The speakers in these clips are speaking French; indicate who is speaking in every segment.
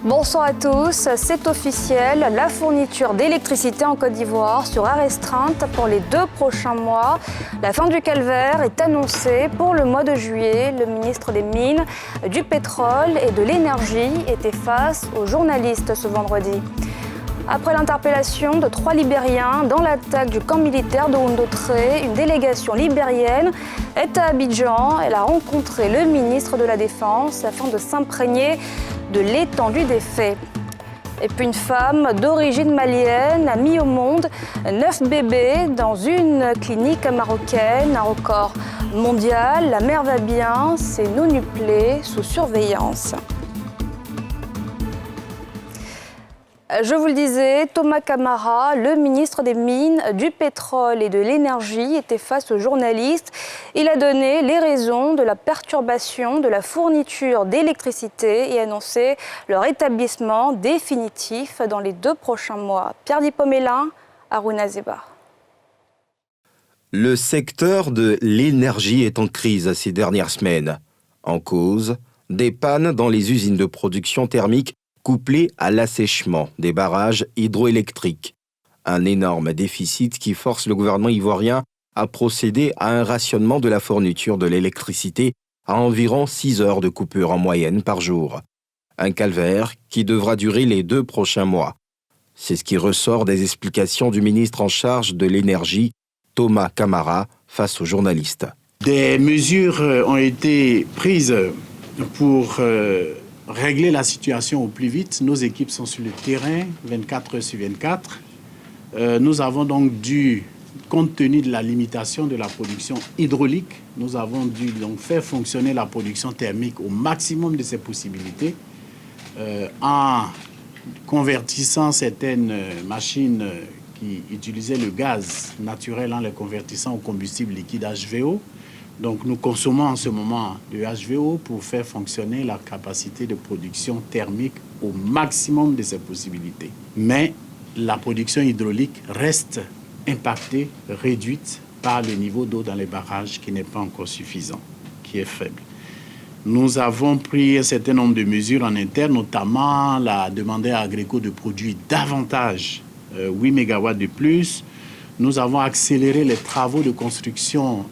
Speaker 1: Bonsoir à tous, c'est officiel, la fourniture d'électricité en Côte d'Ivoire sera restreinte pour les 2 prochains mois. La fin du calvaire est annoncée pour le mois de juillet. Le ministre des Mines, du Pétrole et de l'Énergie était face aux journalistes ce vendredi. Après l'interpellation de 3 Libériens dans l'attaque du camp militaire de Oundotré, une délégation libérienne est à Abidjan. Elle a rencontré le ministre de la Défense afin de s'imprégner de l'étendue des faits. Et puis une femme d'origine malienne a mis au monde 9 bébés dans une clinique marocaine, un record mondial. La mère va bien, c'est nonuplé sous surveillance. Je vous le disais, Thomas Camara, le ministre des Mines, du Pétrole et de l'Énergie, était face aux journalistes. Il a donné les raisons de la perturbation de la fourniture d'électricité et annoncé leur rétablissement définitif dans les 2 prochains mois. Pierre Dipomélin, Harouna Zeba.
Speaker 2: Le secteur de l'énergie est en crise ces dernières semaines. En cause, des pannes dans les usines de production thermique couplé à l'assèchement des barrages hydroélectriques. Un énorme déficit qui force le gouvernement ivoirien à procéder à un rationnement de la fourniture de l'électricité à environ 6 heures de coupure en moyenne par jour. Un calvaire qui devra durer les 2 prochains mois. C'est ce qui ressort des explications du ministre en charge de l'énergie, Thomas Camara, face aux journalistes.
Speaker 3: Des mesures ont été prises pour régler la situation au plus vite. Nos équipes sont sur le terrain 24 heures sur 24. Nous avons donc dû, compte tenu de la limitation de la production hydraulique, nous avons dû donc faire fonctionner la production thermique au maximum de ses possibilités en convertissant certaines machines qui utilisaient le gaz naturel en les convertissant au combustible liquide HVO. Donc nous consommons en ce moment du HVO pour faire fonctionner la capacité de production thermique au maximum de ses possibilités. Mais la production hydraulique reste impactée, réduite par le niveau d'eau dans les barrages qui n'est pas encore suffisant, qui est faible. Nous avons pris un certain nombre de mesures en interne, notamment la demander à Agreco de produire davantage 8 MW de plus. Nous avons accéléré les travaux de construction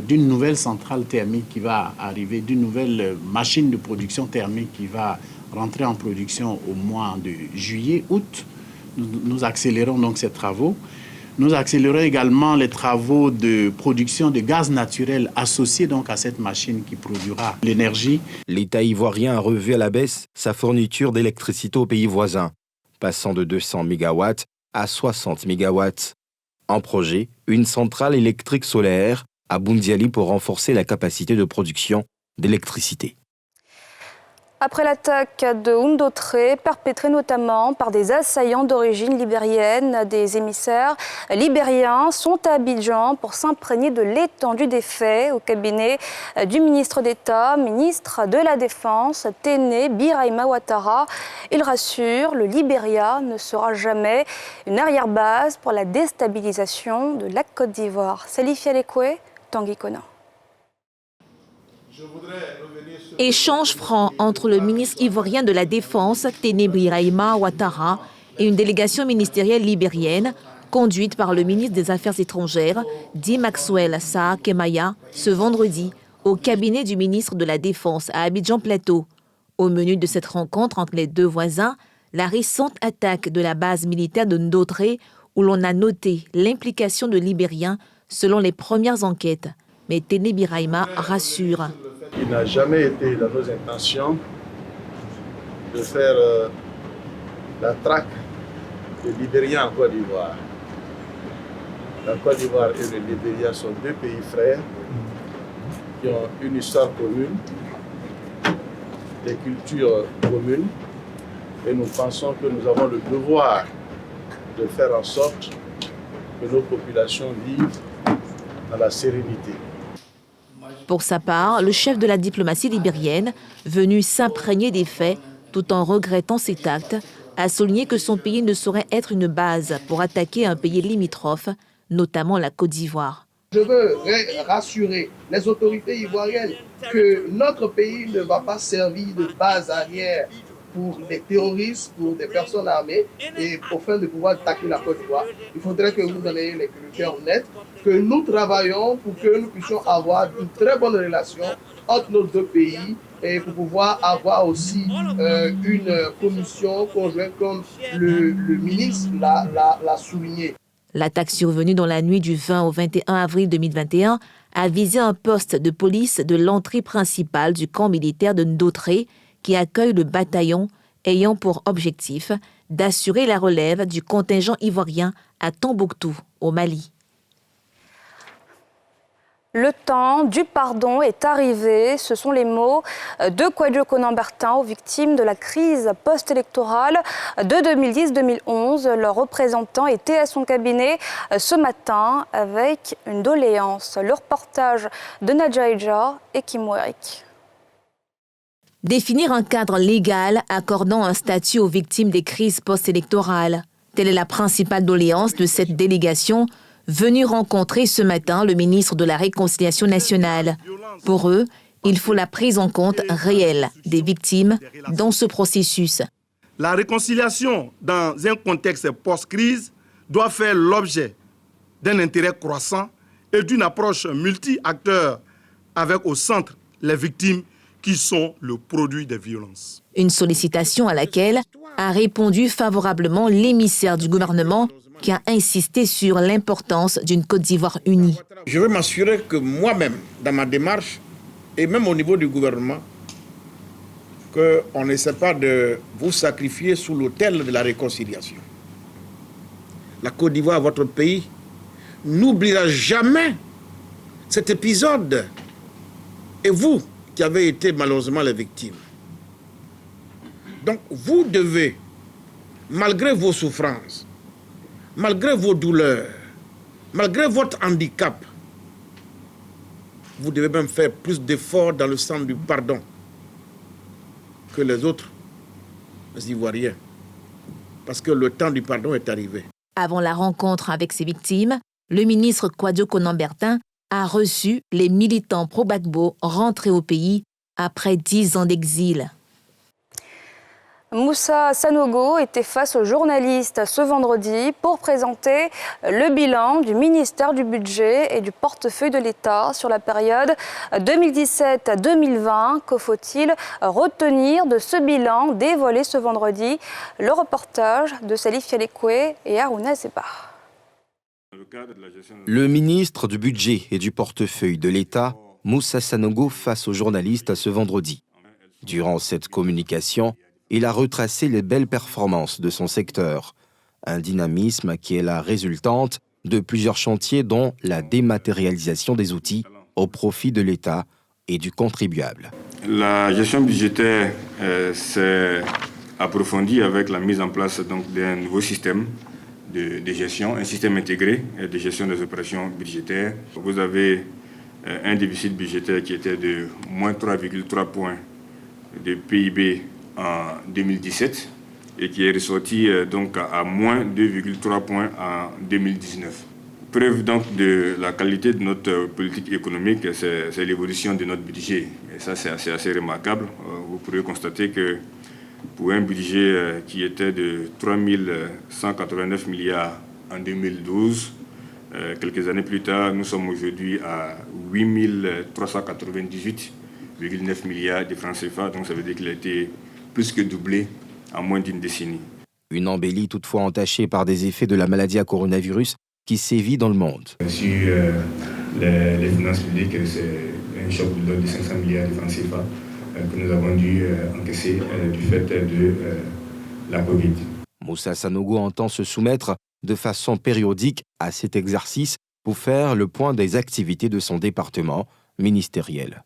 Speaker 3: d'une nouvelle centrale thermique qui va arriver, d'une nouvelle machine de production thermique qui va rentrer en production au mois de juillet, août. Nous accélérons donc ces travaux. Nous accélérons également les travaux de production de gaz naturel associés donc à cette machine qui produira l'énergie.
Speaker 2: L'État ivoirien a revu à la baisse sa fourniture d'électricité aux pays voisins, passant de 200 MW à 60 MW. En projet, une centrale électrique solaire à Boundiali pour renforcer la capacité de production d'électricité.
Speaker 1: Après l'attaque de Oundotré, perpétrée notamment par des assaillants d'origine libérienne, des émissaires libériens sont à Abidjan pour s'imprégner de l'étendue des faits au cabinet du ministre d'État, ministre de la Défense, Téné Birahima Ouattara. Il rassure, le Libéria ne sera jamais une arrière-base pour la déstabilisation de la Côte d'Ivoire. Salif Yalekwe, Tanguy Kona.
Speaker 4: Échange franc entre le ministre ivoirien de la Défense, Téné Birahima Ouattara, et une délégation ministérielle libérienne conduite par le ministre des Affaires étrangères, Di Maxwell Saa Kemaya, ce vendredi au cabinet du ministre de la Défense à Abidjan-Plateau. Au menu de cette rencontre entre les 2 voisins, la récente attaque de la base militaire de Ndotré, où l'on a noté l'implication de Libériens selon les premières enquêtes. Mais Téné Birahima rassure.
Speaker 5: Il n'a jamais été dans nos intentions de faire la traque des Libériens en Côte d'Ivoire. La Côte d'Ivoire et le Libéria sont 2 pays frères qui ont une histoire commune, des cultures communes, et nous pensons que nous avons le devoir de faire en sorte que nos populations vivent dans la sérénité.
Speaker 4: Pour sa part, le chef de la diplomatie libérienne, venu s'imprégner des faits tout en regrettant cet acte, a souligné que son pays ne saurait être une base pour attaquer un pays limitrophe, notamment la Côte d'Ivoire.
Speaker 6: Je veux rassurer les autorités ivoiriennes que notre pays ne va pas servir de base arrière pour des terroristes, pour des personnes armées, et afin de pouvoir attaquer la Côte d'Ivoire, il faudrait que vous donniez les critères honnêtes, que nous travaillons pour que nous puissions avoir une très bonne relation entre nos deux pays et pour pouvoir avoir aussi une commission conjointe comme le ministre l'a souligné.
Speaker 4: L'attaque survenue dans la nuit du 20 au 21 avril 2021 a visé un poste de police de l'entrée principale du camp militaire de Ndotré qui accueille le bataillon ayant pour objectif d'assurer la relève du contingent ivoirien à Tombouctou, au Mali.
Speaker 1: Le temps du pardon est arrivé, ce sont les mots de Kwadwo Konan-Bertin aux victimes de la crise post-électorale de 2010-2011. Leur représentant était à son cabinet ce matin avec une doléance. Le reportage de Nadja Eja et Kim Werik.
Speaker 4: Définir un cadre légal accordant un statut aux victimes des crises post-électorales. Telle est la principale doléance de cette délégation venue rencontrer ce matin le ministre de la Réconciliation nationale. Pour eux, il faut la prise en compte réelle des victimes dans ce processus.
Speaker 7: La réconciliation dans un contexte post-crise doit faire l'objet d'un intérêt croissant et d'une approche multi-acteurs avec au centre les victimes qui sont le produit des violences.
Speaker 4: Une sollicitation à laquelle a répondu favorablement l'émissaire du gouvernement qui a insisté sur l'importance d'une Côte d'Ivoire unie.
Speaker 5: Je veux m'assurer que moi-même, dans ma démarche, et même au niveau du gouvernement, qu'on n'essaie pas de vous sacrifier sous l'autel de la réconciliation. La Côte d'Ivoire, votre pays, n'oubliera jamais cet épisode. Et vous, qui avez été malheureusement les victimes. Donc, vous devez, malgré vos souffrances, malgré vos douleurs, malgré votre handicap, vous devez même faire plus d'efforts dans le sens du pardon que les autres Ivoiriens. Parce que le temps du pardon est arrivé.
Speaker 4: Avant la rencontre avec ses victimes, le ministre Kwadwo Konan-Bertin a reçu les militants pro-Gbagbo rentrés au pays après 10 ans d'exil.
Speaker 1: Moussa Sanogo était face aux journalistes ce vendredi pour présenter le bilan du ministère du Budget et du portefeuille de l'État sur la période 2017-2020. Que faut-il retenir de ce bilan dévoilé ce vendredi? Le reportage de Salif Yalekwe et Harouna Zeba.
Speaker 2: Le ministre du Budget et du portefeuille de l'État, Moussa Sanogo, face aux journalistes ce vendredi. Durant cette communication, il a retracé les belles performances de son secteur, un dynamisme qui est la résultante de plusieurs chantiers dont la dématérialisation des outils au profit de l'État et du contribuable.
Speaker 8: La gestion budgétaire s'est approfondie avec la mise en place d'un nouveau système de gestion, un système intégré de gestion des opérations budgétaires. Vous avez un déficit budgétaire qui était de moins 3,3 points de PIB en 2017 et qui est ressorti donc à moins 2,3 points en 2019. Preuve donc de la qualité de notre politique économique, c'est l'évolution de notre budget. Et ça, c'est assez remarquable. Vous pourrez constater que pour un budget qui était de 3 189 milliards en 2012, quelques années plus tard, nous sommes aujourd'hui à 8 398,9 milliards de francs CFA. Donc ça veut dire qu'il a été plus que doublé en moins d'une décennie.
Speaker 2: Une embellie toutefois entachée par des effets de la maladie à coronavirus qui sévit dans le monde.
Speaker 8: Sur les finances publiques, c'est un choc de l'ordre de 500 milliards de francs CFA que nous avons dû encaisser du fait de la Covid.
Speaker 2: Moussa Sanogo entend se soumettre de façon périodique à cet exercice pour faire le point des activités de son département ministériel.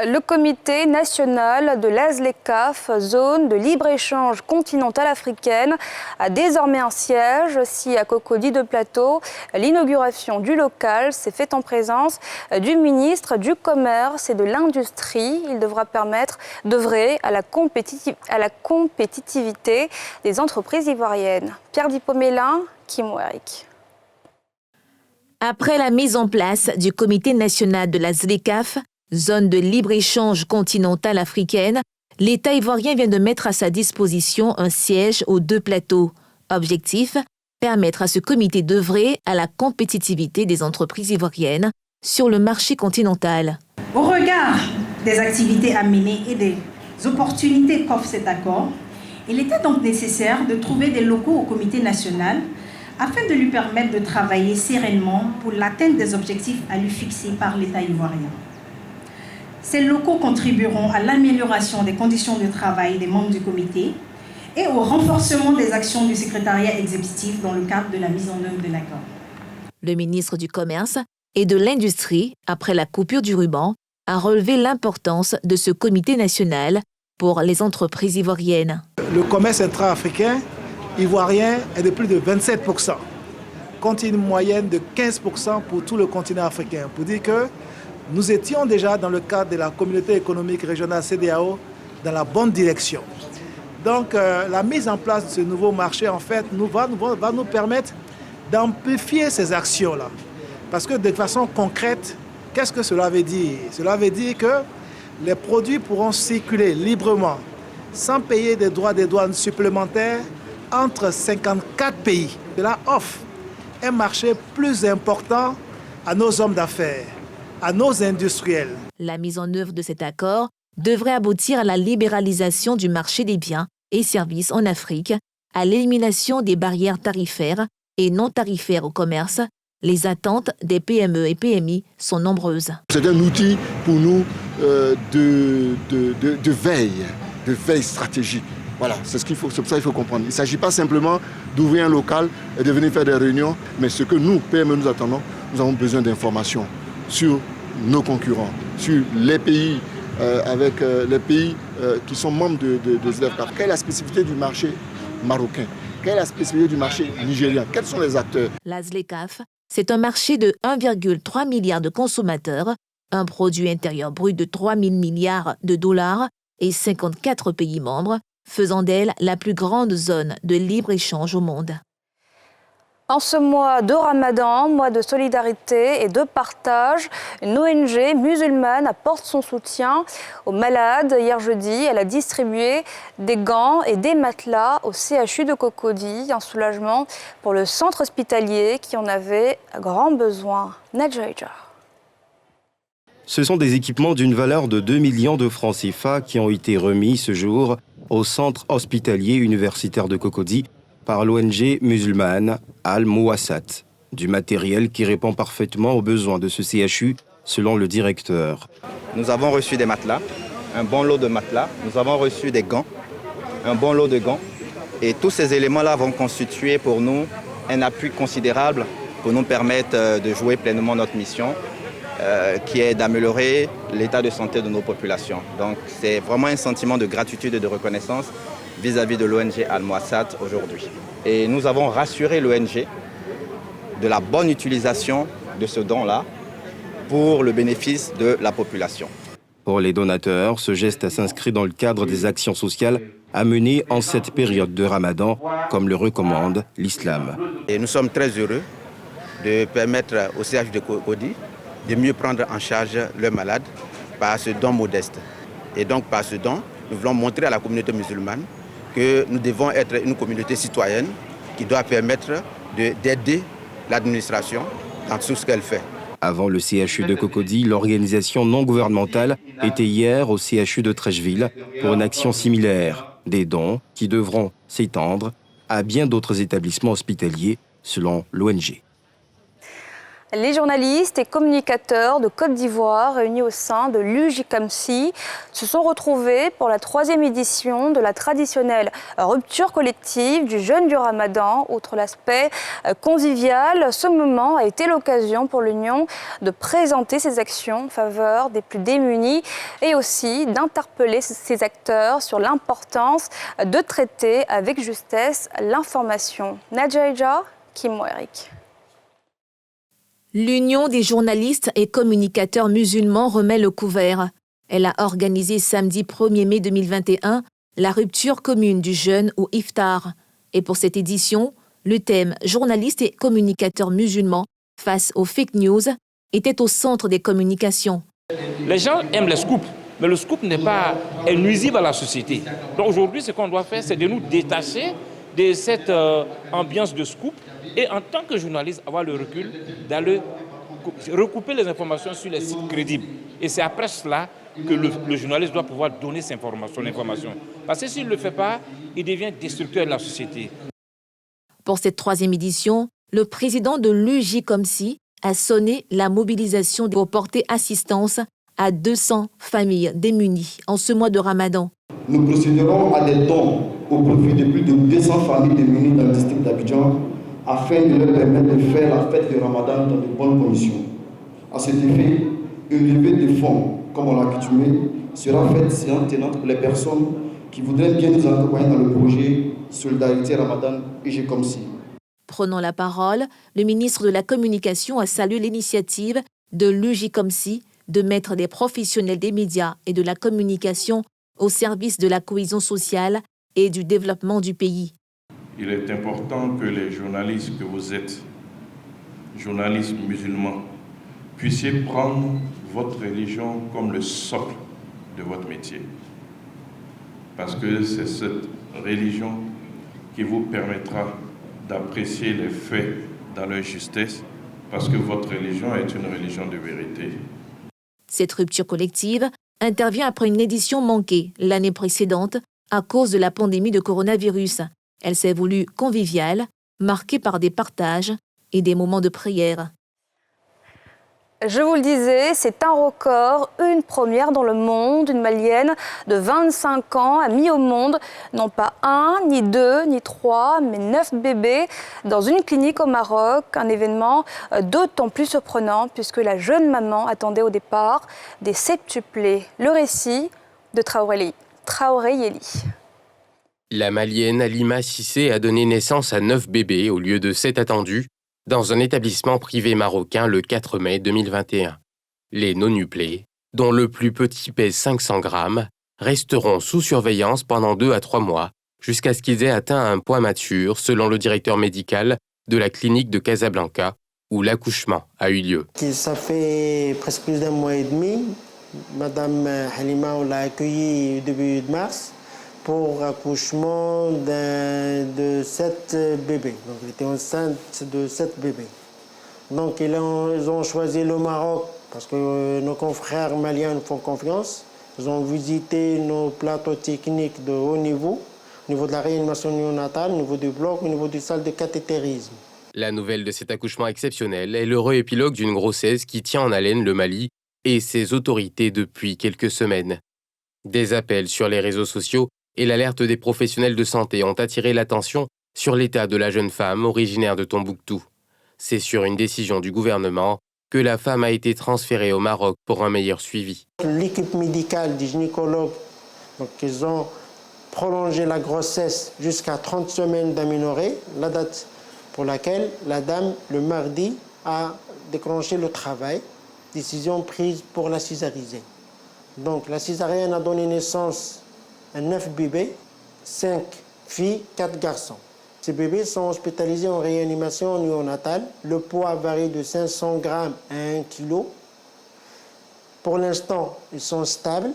Speaker 1: Le comité national de l'ASLECAF, zone de libre-échange continentale africaine, a désormais un siège aussi à Cocody de Plateau. L'inauguration du local s'est faite en présence du ministre du Commerce et de l'Industrie. Il devra permettre d'œuvrer à la compétitivité des entreprises ivoiriennes. Pierre Dipomélin, Kim Werik.
Speaker 4: Après la mise en place du comité national de l'ASLECAF, zone de libre-échange continentale africaine, l'État ivoirien vient de mettre à sa disposition un siège aux 2 plateaux. Objectif, permettre à ce comité d'œuvrer à la compétitivité des entreprises ivoiriennes sur le marché continental.
Speaker 9: Au regard des activités à mener et des opportunités qu'offre cet accord, il était donc nécessaire de trouver des locaux au comité national afin de lui permettre de travailler sereinement pour l'atteinte des objectifs à lui fixer par l'État ivoirien. Ces locaux contribueront à l'amélioration des conditions de travail des membres du comité et au renforcement des actions du secrétariat exécutif dans le cadre de la mise en œuvre de l'accord.
Speaker 4: Le ministre du Commerce et de l'Industrie, après la coupure du ruban, a relevé l'importance de ce comité national pour les entreprises ivoiriennes.
Speaker 10: Le commerce intra-africain ivoirien est de plus de 27%, contre une moyenne de 15% pour tout le continent africain. Pour dire que nous étions déjà dans le cadre de la communauté économique régionale CEDEAO dans la bonne direction. Donc la mise en place de ce nouveau marché en fait va nous permettre d'amplifier ces actions-là. Parce que de façon concrète, qu'est-ce que cela veut dire? Cela veut dire que les produits pourront circuler librement sans payer des droits de douane supplémentaires entre 54 pays. Cela offre un marché plus important à nos hommes d'affaires, à nos industriels.
Speaker 4: La mise en œuvre de cet accord devrait aboutir à la libéralisation du marché des biens et services en Afrique, à l'élimination des barrières tarifaires et non tarifaires au commerce. Les attentes des PME et PMI sont nombreuses.
Speaker 11: C'est un outil pour nous de veille stratégique. Voilà, c'est ce qu'il faut, c'est pour ça qu'il faut comprendre. Il ne s'agit pas simplement d'ouvrir un local et de venir faire des réunions, mais ce que nous, PME, nous attendons, nous avons besoin d'informations sur nos concurrents, sur les pays, les pays qui sont membres de ZLECAf. Quelle est la spécificité du marché marocain? Quelle est la spécificité du marché nigérien? Quels sont les acteurs?
Speaker 4: La ZLECAf, c'est un marché de 1,3 milliard de consommateurs, un produit intérieur brut de 3 000 milliards de dollars et 54 pays membres, faisant d'elle la plus grande zone de libre-échange au monde.
Speaker 1: En ce mois de Ramadan, mois de solidarité et de partage, une ONG musulmane apporte son soutien aux malades. Hier jeudi, elle a distribué des gants et des matelas au CHU de Cocody, un soulagement pour le centre hospitalier qui en avait grand besoin. Nadjaïja.
Speaker 2: Ce sont des équipements d'une valeur de 2 millions de francs CFA qui ont été remis ce jour au centre hospitalier universitaire de Cocody par l'ONG musulmane Al-Mouassat. Du matériel qui répond parfaitement aux besoins de ce CHU, selon le directeur.
Speaker 12: Nous avons reçu des matelas, un bon lot de matelas. Nous avons reçu des gants, un bon lot de gants. Et tous ces éléments-là vont constituer pour nous un appui considérable pour nous permettre de jouer pleinement notre mission, qui est d'améliorer l'état de santé de nos populations. Donc c'est vraiment un sentiment de gratitude et de reconnaissance vis-à-vis de l'ONG Al-Mouassat aujourd'hui. Et nous avons rassuré l'ONG de la bonne utilisation de ce don-là pour le bénéfice de la population.
Speaker 2: Pour les donateurs, ce geste s'inscrit dans le cadre des actions sociales à mener en cette période de Ramadan, comme le recommande l'islam.
Speaker 12: Et nous sommes très heureux de permettre au CHU de Cocody de mieux prendre en charge leurs malades par ce don modeste. Et donc par ce don, nous voulons montrer à la communauté musulmane que nous devons être une communauté citoyenne qui doit permettre d'aider l'administration dans tout ce qu'elle fait.
Speaker 2: Avant le CHU de Cocody, l'organisation non gouvernementale était hier au CHU de Trècheville pour une action similaire. Des dons qui devront s'étendre à bien d'autres établissements hospitaliers, selon l'ONG.
Speaker 1: Les journalistes et communicateurs de Côte d'Ivoire réunis au sein de l'UJCAMSI se sont retrouvés pour la 3e édition de la traditionnelle rupture collective du jeûne du Ramadan. Outre l'aspect convivial, ce moment a été l'occasion pour l'Union de présenter ses actions en faveur des plus démunis et aussi d'interpeller ses acteurs sur l'importance de traiter avec justesse l'information. Nadjaïja, Kim Eric.
Speaker 4: L'Union des journalistes et communicateurs musulmans remet le couvert. Elle a organisé samedi 1er mai 2021 la rupture commune du jeûne ou iftar. Et pour cette édition, le thème « Journalistes et communicateurs musulmans face aux fake news » était au centre des communications.
Speaker 13: Les gens aiment les scoops. mais le scoop est nuisible à la société. Donc aujourd'hui, ce qu'on doit faire, c'est de nous détacher de cette ambiance de scoop et en tant que journaliste, avoir le recul d'aller recouper les informations sur les sites crédibles. Et c'est après cela que le journaliste doit pouvoir donner son information. Parce que s'il ne le fait pas, il devient destructeur de la société.
Speaker 4: Pour cette 3e édition, le président de l'UJCOMSI a sonné la mobilisation pour porter assistance à 200 familles démunies en ce mois de Ramadan.
Speaker 14: Nous procéderons à des dons au profit de plus de 200 familles démunies dans le district d'Abidjan afin de leur permettre de faire la fête de Ramadan dans de bonnes conditions. À cet effet, une levée de fonds, comme on l'a accoutumé, sera faite séance tenante pour les personnes qui voudraient bien nous accompagner dans le projet Solidarité Ramadan UJCOMSI.
Speaker 4: Prenant la parole, le ministre de la Communication a salué l'initiative de l'UJCOMSI de mettre des professionnels des médias et de la communication au service de la cohésion sociale et du développement du pays.
Speaker 15: Il est important que les journalistes que vous êtes, journalistes musulmans, puissiez prendre votre religion comme le socle de votre métier. Parce que c'est cette religion qui vous permettra d'apprécier les faits dans leur justesse, parce que votre religion est une religion de vérité.
Speaker 4: Cette rupture collective intervient après une édition manquée l'année précédente à cause de la pandémie de coronavirus. Elle s'est voulue conviviale, marquée par des partages et des moments de prière.
Speaker 1: Je vous le disais, c'est un record, une première dans le monde. Une Malienne de 25 ans a mis au monde non pas 1, ni 2, ni 3, mais 9 bébés dans une clinique au Maroc. Un événement d'autant plus surprenant puisque la jeune maman attendait au départ des septuplés. Le récit de Traoré Yeli.
Speaker 16: La Malienne Halima Cissé a donné naissance à 9 bébés au lieu de 7 attendus dans un établissement privé marocain le 4 mai 2021. Les nonuplés, dont le plus petit pèse 500 grammes, resteront sous surveillance pendant 2 à 3 mois jusqu'à ce qu'ils aient atteint un poids mature, selon le directeur médical de la clinique de Casablanca, où l'accouchement a eu lieu.
Speaker 17: Ça fait presque plus d'1 mois et demi. Madame Halima, on l'a accueillie début de mars pour accouchement de 7 bébés. Donc, elle était enceinte de 7 bébés. Donc, ils ont choisi le Maroc parce que nos confrères maliens nous font confiance. Ils ont visité nos plateaux techniques de haut niveau, au niveau de la réanimation néonatale, au niveau du bloc, au niveau du salle de cathétérisme.
Speaker 16: La nouvelle de cet accouchement exceptionnel est l'heureux épilogue d'une grossesse qui tient en haleine le Mali et ses autorités depuis quelques semaines. Des appels sur les réseaux sociaux et l'alerte des professionnels de santé ont attiré l'attention sur l'état de la jeune femme originaire de Tombouctou. C'est sur une décision du gouvernement que la femme a été transférée au Maroc pour un meilleur suivi.
Speaker 17: L'équipe médicale des gynécologues, donc ils ont prolongé la grossesse jusqu'à 30 semaines d'aménorrhée, la date pour laquelle la dame, le mardi, a déclenché le travail, décision prise pour la césariser. Donc la césarienne a donné naissance à 9 bébés, 5 filles, 4 garçons. Ces bébés sont hospitalisés en réanimation néonatale. Le poids varie de 500 grammes à 1 kg. Pour l'instant, ils sont stables.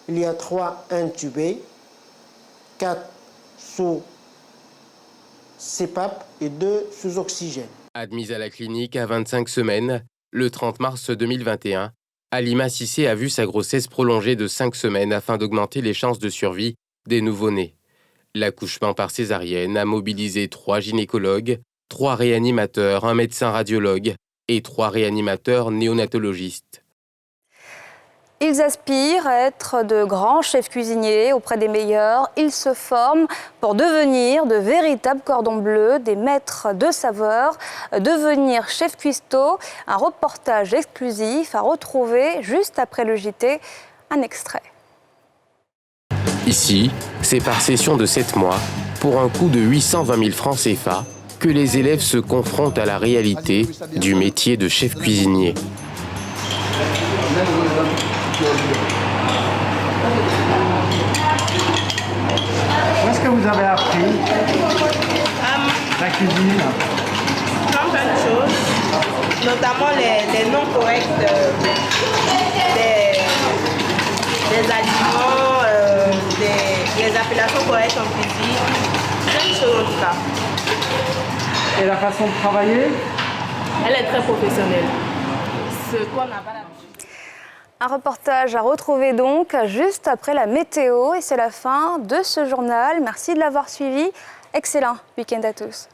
Speaker 17: Il y a 3 intubés, 4 sous CPAP et 2 sous oxygène.
Speaker 16: Admise à la clinique à 25 semaines, le 30 mars 2021, Halima Cissé a vu sa grossesse prolongée de 5 semaines afin d'augmenter les chances de survie des nouveau-nés. L'accouchement par césarienne a mobilisé 3 gynécologues, 3 réanimateurs, un médecin radiologue et 3 réanimateurs néonatologistes.
Speaker 1: Ils aspirent à être de grands chefs cuisiniers auprès des meilleurs. Ils se forment pour devenir de véritables cordons bleus, des maîtres de saveur, devenir chef cuistot. Un reportage exclusif à retrouver juste après le JT. Un extrait.
Speaker 16: Ici, c'est par session de 7 mois, pour un coût de 820 000 francs CFA, que les élèves se confrontent à la réalité du métier de chef cuisinier.
Speaker 18: Où est-ce que vous avez appris la cuisine?
Speaker 19: Plein de choses, notamment les noms corrects des
Speaker 20: les aliments, les appellations correctes en cuisine. Plein de choses en tout cas.
Speaker 18: Et la façon de travailler?
Speaker 20: Elle est très professionnelle. Ce qu'on n'a pas l'habitude.
Speaker 1: Un reportage à retrouver donc juste après la météo. Et c'est la fin de ce journal. Merci de l'avoir suivi. Excellent week-end à tous.